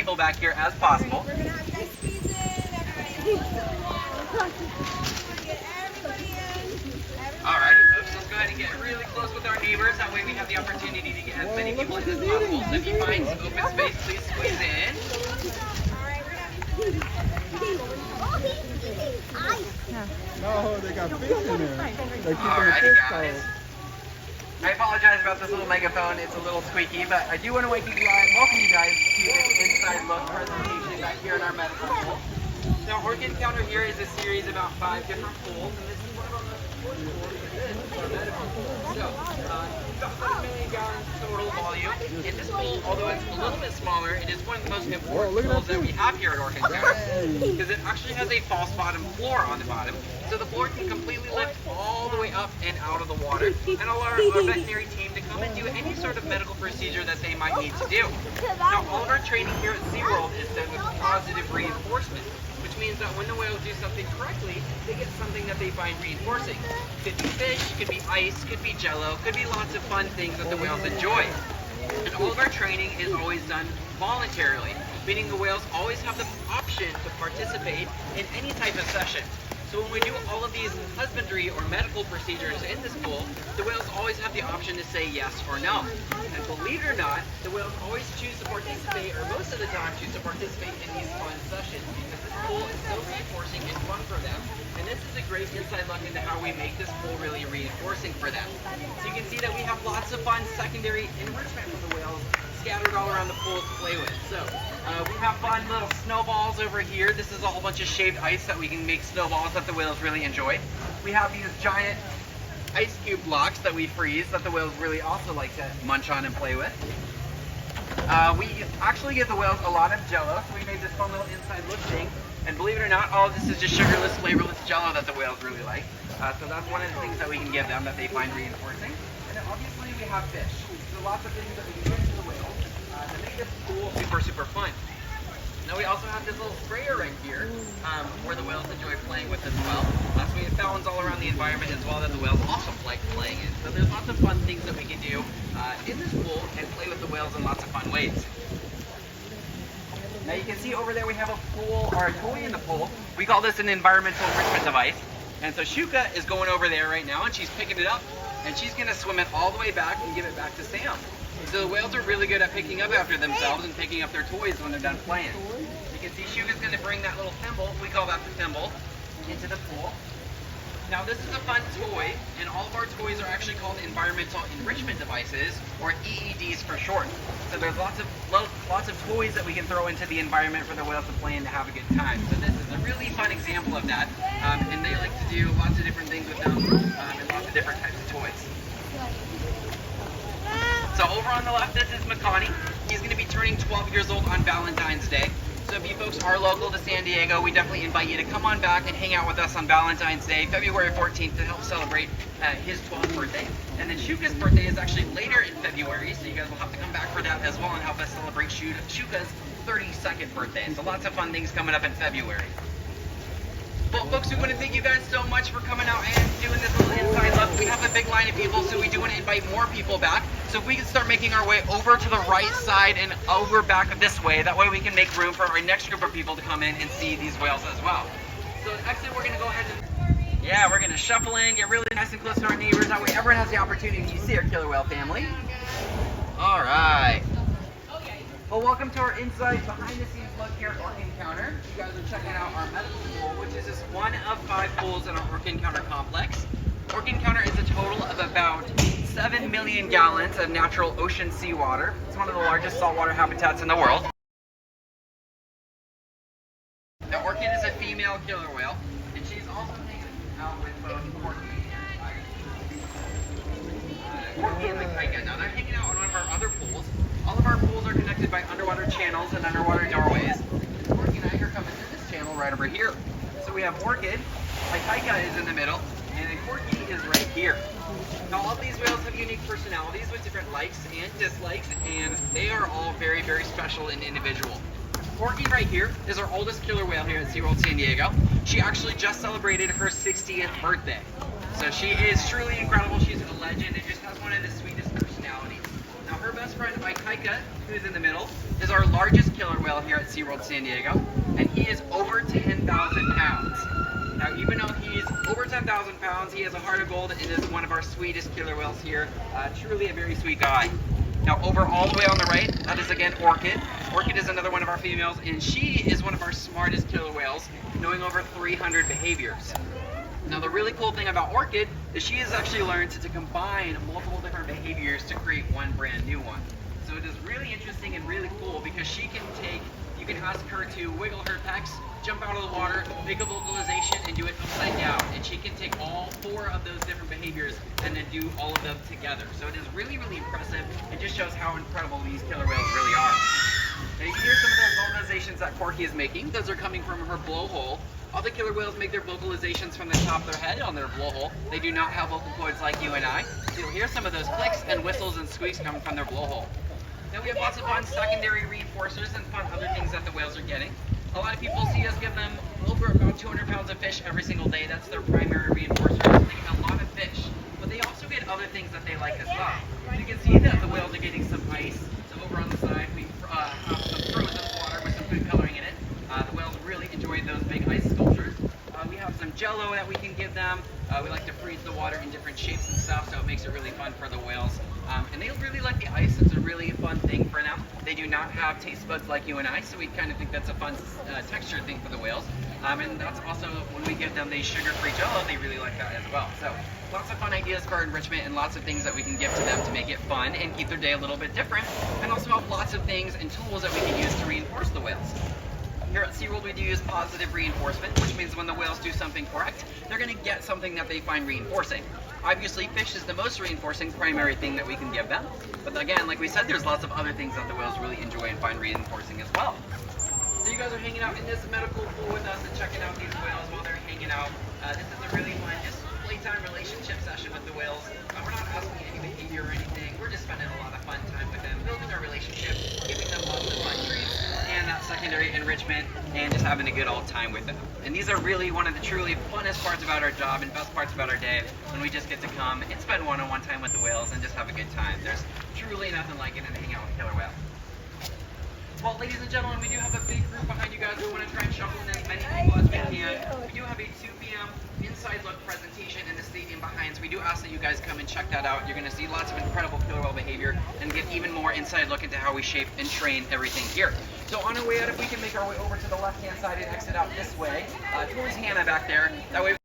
people back here as possible. We're gonna have you guys squeeze in. Get everybody in. Alrighty, folks, let's go ahead and get really close with our neighbors. That way we have the opportunity to get as many people in as possible. So if you find open space, please squeeze in. Alright, we're gonna have you No, they got fish in there. They're keeping the Alrighty, fish guys. cold. I apologize about this little megaphone. It's a little squeaky, but I do want to welcome you guys to this inside look presentation back here in our medical pool. Now, Orkid Encounter here is a series about 5 different pools, and this is one of our fourth pools. This is our medical pool. So, we've got 1 million gallons total volume. In this pool, although it's a little bit smaller, it is one of the most important pools that we have here at Orkid Encounter, because it actually has a false bottom floor on the bottom. So the floor can completely lift all the way up and out of the water and allow our veterinary team to come and do any sort of medical procedure that they might need to do. Now, all of our training here at SeaWorld is done with positive reinforcement, which means that when the whales do something correctly, they get something that they find reinforcing. Could be fish, could be ice, could be jello, could be lots of fun things that the whales enjoy. And all of our training is always done voluntarily, meaning the whales always have the option to participate in any type of session. So when we do all of these husbandry or medical procedures in this pool, the whales always have the option to say yes or no. And believe it or not, the whales always choose to participate, or most of the time choose to participate in these fun sessions, because this pool is so reinforcing and fun for them. And this is a great inside look into how we make this pool really reinforcing for them. So you can see that we have lots of fun secondary enrichment for the whales scattered all around the pool to play with. So we have fun little snowballs over here. This is a whole bunch of shaved ice that we can make snowballs that the whales really enjoy. We have these giant ice cube blocks that we freeze that the whales really also like to munch on and play with. We actually give the whales a lot of jello, so we made this fun little inside look thing. And believe it or not, all of this is just sugarless, flavorless jello that the whales really like. So that's one of the things that we can give them that they find reinforcing. And then obviously we have fish. So lots of things that we can give to the whales to make this pool super, super fun. Now we also have this little sprayer right here where the whales enjoy playing with as well. So we have fountains all around the environment as well that the whales also like playing in. So there's lots of fun things that we can do in this pool and play with the whales in lots of fun ways. Now you can see over there we have a pool, or a toy in the pool. We call this an environmental enrichment device. And so Shouka is going over there right now and she's picking it up and she's going to swim it all the way back and give it back to Sam. So the whales are really good at picking up after themselves and picking up their toys when they're done playing. You can see Shouka's going to bring that little thimble, we call that the thimble, into the pool. Now this is a fun toy, and all of our toys are actually called environmental enrichment devices, or EEDs for short. So there's lots of toys that we can throw into the environment for the whales to play and to have a good time. So this is a really fun example of that, and they like to do lots of different things with them, and lots of different types of toys. So over on the left, this is Makani. He's going to be turning 12 years old on Valentine's Day. So if you folks are local to San Diego, we definitely invite you to come on back and hang out with us on Valentine's Day, February 14th, to help celebrate his 12th birthday. And then Shouka's birthday is actually later in February, so you guys will have to come back for that as well and help us celebrate Shouka's 32nd birthday. So lots of fun things coming up in February. Well, folks, we want to thank you guys so much for coming out and doing this little inside look. We have a big line of people, so we do want to invite more people back. So if we can start making our way over to the right side and over back this way, that way we can make room for our next group of people to come in and see these whales as well. So next we're going to go ahead and, yeah, we're going to shuffle in, get really nice and close to our neighbors. That way everyone has the opportunity to see our killer whale family. All right. Well, welcome to our inside, behind-the-scenes look here at Orkid Encounter. You guys are checking out our medical pool, which is just one of 5 pools in our Orkid Encounter complex. Orkid Encounter is a total of about 7 million gallons of natural ocean seawater. It's one of the largest saltwater habitats in the world. Now, Orkid is a female killer whale, and she's also hanging out with both Corky and Ikaika. Now, they're hanging out on one of our other pools. All of our pools are connected by underwater channels and underwater doorways. Corky and I are coming through this channel right over here. So we have Orkid, Ikaika is in the middle, and then Corky is right here. Now all of these whales have unique personalities with different likes and dislikes, and they are all very, very special and individual. Corky right here is our oldest killer whale here at SeaWorld San Diego. She actually just celebrated her 60th birthday. So she is truly incredible. She's a legend and just has one of the sweetest personalities. Now her best friend Ikaika, who is in the middle, is our largest killer whale here at SeaWorld San Diego, and he is over 10,000 pounds. Now, even though he's over 10,000 pounds, he has a heart of gold and is one of our sweetest killer whales here. Truly a very sweet guy. Now, over all the way on the right, that is again Orkid. Orkid is another one of our females, and she is one of our smartest killer whales, knowing over 300 behaviors. Now, the really cool thing about Orkid is she has actually learned to combine multiple different behaviors to create one brand new one. So it is really interesting and really cool because she can take, you can ask her to wiggle her pecs, jump out of the water, make a vocalization, and do it upside down. And she can take all 4 of those different behaviors and then do all of them together. So it is really, really impressive. It just shows how incredible these killer whales really are. Now you can hear some of those vocalizations that Corky is making. Those are coming from her blowhole. All the killer whales make their vocalizations from the top of their head on their blowhole. They do not have vocal cords like you and I. So you'll hear some of those clicks and whistles and squeaks coming from their blowhole. Now we have lots of fun secondary reinforcers and fun other things that the whales are getting. A lot of people see us give them over about 200 pounds of fish every single day. That's their primary reinforcers. They get a lot of fish, but they also get other things that they like as well. You can see that the whales are getting some ice. So over on the side, we have some frozen water with some food coloring in it. The whales really enjoy those big ice sculptures. We have some jello that we can give them. We like to freeze the water in different shapes and stuff, so it makes it really fun for the whales. And they really like the ice. It's a really fun thing for them. They do not have taste buds like you and I, so we kind of think that's a fun texture thing for the whales. And that's also, when we give them the sugar-free jello, they really like that as well. So lots of fun ideas for enrichment and lots of things that we can give to them to make it fun and keep their day a little bit different. And also have lots of things and tools that we can use to reinforce the whales. Here at SeaWorld, we do use positive reinforcement, which means when the whales do something correct, they're going to get something that they find reinforcing. Obviously, fish is the most reinforcing primary thing that we can give them. But again, like we said, there's lots of other things that the whales really enjoy and find reinforcing as well. So you guys are hanging out in this medical pool with us and checking out these whales while they're hanging out. This is a really fun, just playtime relationship session with the whales. We're not asking any behavior or anything. We're just spending a lot of fun time with them, building our relationship, giving them lots of fun treats, and that secondary enrichment, and just having a good old time with them. And these are really one of the truly funnest parts about our job and best parts about our day, when we just get to come and spend one-on-one time with the whales and just have a good time. There's truly nothing like it than hanging out with a killer whale. Well, ladies and gentlemen, we do have a big group behind you guys. We want to try and shuffle in as many people as we can. We do have a 2 p.m. inside look presentation in the stadium behind, so we do ask that you guys come and check that out. You're going to see lots of incredible killer whale behavior and get even more inside look into how we shape and train everything here. So on our way out, if we can make our way over to the left-hand side and exit out this way, towards Hannah back there. That way